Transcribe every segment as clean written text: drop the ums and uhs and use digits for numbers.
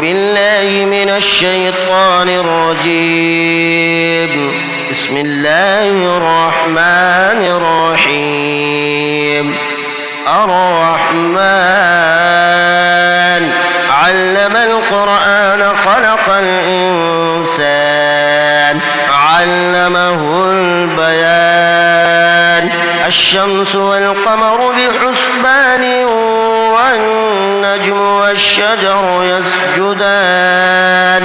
بالله من الشيطان الرجيم. بسم الله الرحمن الرحيم. الرحمن علم القرآن خلق الإنسان علمه البيان. الشمس والقمر بحسبان والنجم والشجر يسجدان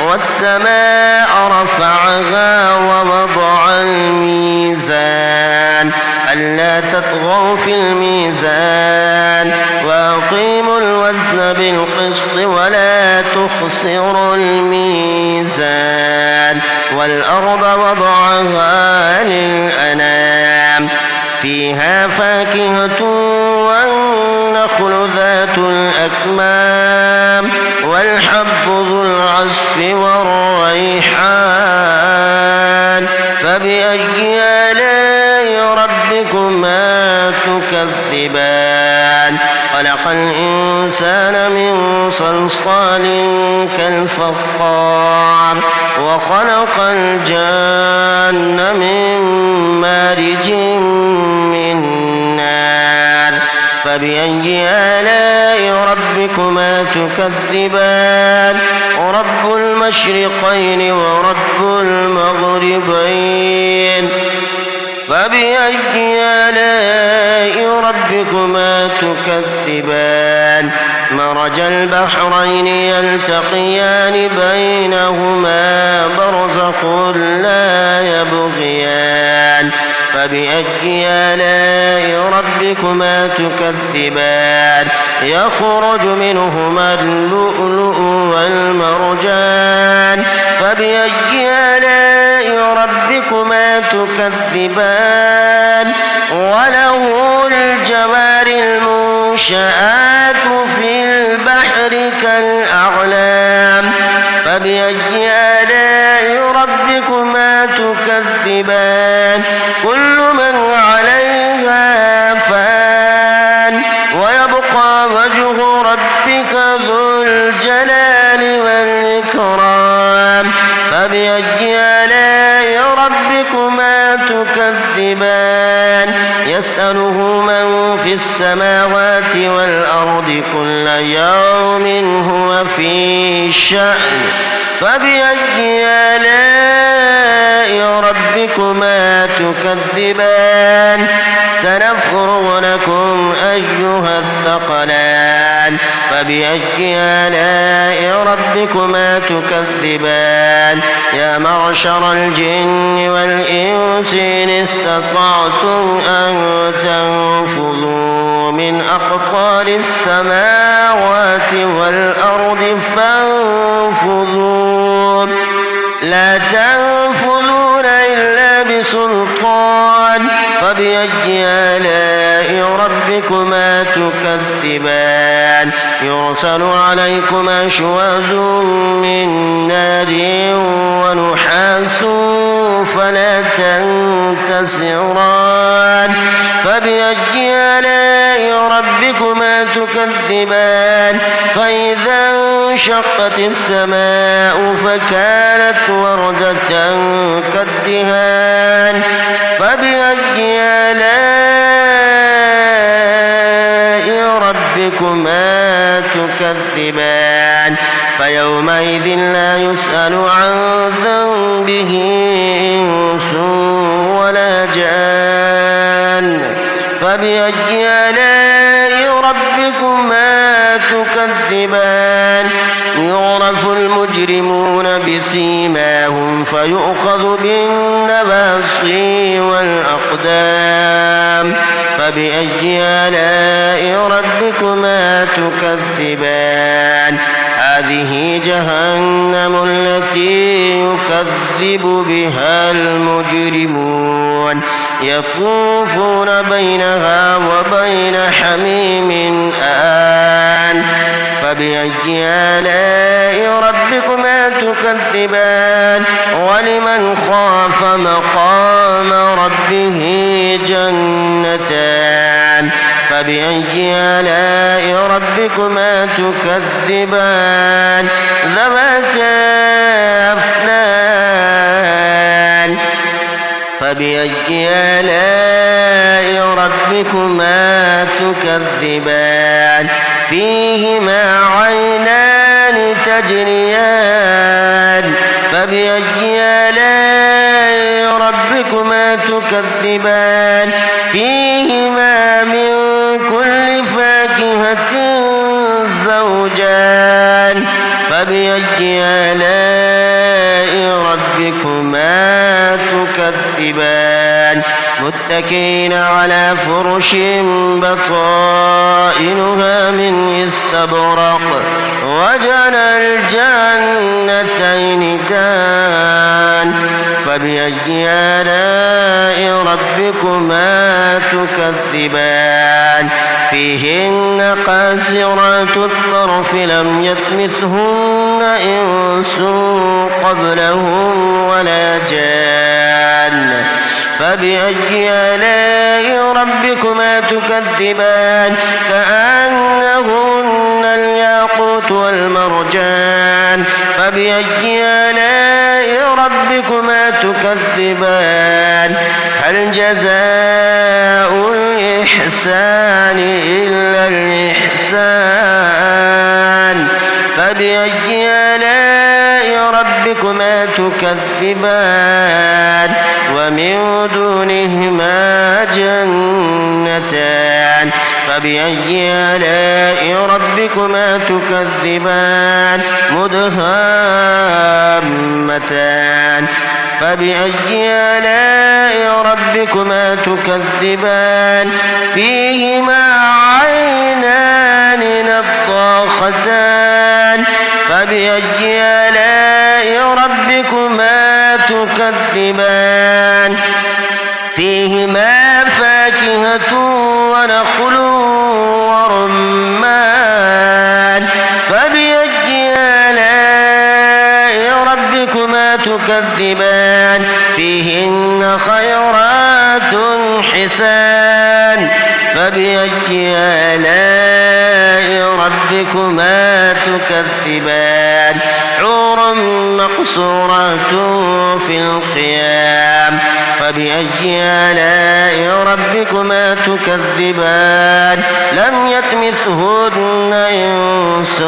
والسماء رفعها ووضع الميزان ألا تطغوا في الميزان وأقيموا الوزن بالقسط ولا تخسروا الميزان والأرض وضعها للأنام فيها فاكهة والنخل ذات الأكمام والحب ذو العصف والريحان فبأي آلاء ربكما تكذبان. خلق الإنسان من صلصال كالفخار وخلق الجن من مارج من نار فبأي آلاء ربكما تكذبان. رب المشرقين ورب المغربين فبأي آلاء ربكما تكذبان. مرج البحرين يلتقيان بينهما برزخ لا يبغيان فبأي آلاء ربكما تكذبان. يخرج منهما اللؤلؤ والمرجان فبأي آلاء ربكما تكذبان. وله الجوار المنشآت في البحر كالأعلام فبأي آلاء ربكما تكذبان. كل من عليها فان ويبقى وجه ربك ذو الجلال والإكرام فبأي آلاء ربكما تكذبان. يسأله من في السماوات والأرض كل يوم هو في شأن فبأي آلاء ربكما تكذبان. سنفرغ لكم أيها الثقلان فبأي آلاء ربكما تكذبان. يا معشر الجن والإنس إن استطعتم أن تنفذوا من أقطار السماوات والأرض فانفذوا لا تنفذون إلا بسلطان فبأي آلاء ربكما تكذبان. يرسل عليكما شواظ من نار ونحاس فلا تنتصران فبأي آلاء ربكما تكذبان. فإذا انشقت السماء فكانت وردة كالدهان فبأي آلاء ربكما تكذبان. فيومئذ لا يسأل عن ذنبه إنس ولا جان فبأي آلاء ربكما تكذبان. يعرف المجرمون بسيماهم فيؤخذ بالنواصي والأقدام فبأي آلاء ربكما تكذبان. هذه جهنم التي يكذب بها المجرمون يطوفون بينها وبين حميم آن فبأي آلاء ربكما تكذبان. ولمن خاف مقام ربه جنتان فبأي آلاء ربكما تكذبان ذواتا أفنان فبأي آلاء ربكما تكذبان فيهما عينان تجريان فبأي آلاء ربكما تكذبان فيهما من كل فاكهة زوجان فبأي آلاء ربكما تكذبان متكئين على فرش بطائنها من استبرق وجعل الجنتين دان فبأي آلاء ربكما تكذبان فيهن قاصرات الطرف لم يطمثهن إنس قبلهم ولا جان فبأي آلاء ربكما تكذبان كأنهن الياقوت والمرجان فبأي آلاء ربكما تكذبان هل جزاء الإحسان إلا الإحسان فبأي آلاء ربكما تكذبان ومن دونهما جنتان فبأي آلاء ربكما تكذبان مدهامتان فبأي آلاء ربكما تكذبان فيهما عينان نضاختان فبأي آلاء ربكما تكذبان فيهما فاكهة ونخل ورمان فبأي آلاء ربكما تكذبان فيهن خيرات حسان فبأي آلاء ربكما تكذبان حور مقصورات في الخيام فبأي آلاء ربكما تكذبان لم يطمثهن إنس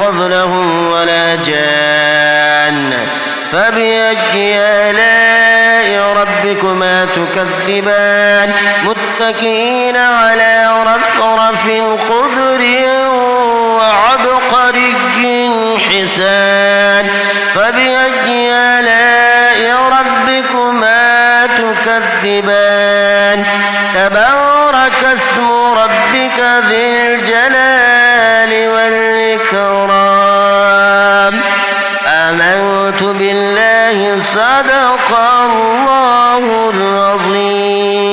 قبلهم ولا جان فبأي آلاء ربكما تكذبان متكئين على رفرف خضر وعبقري حسان فبأي آلاء ربكما تكذبان تبارك اسم ربك ذي الجلال والإكرام آمنت بالله صدق الله العظيم.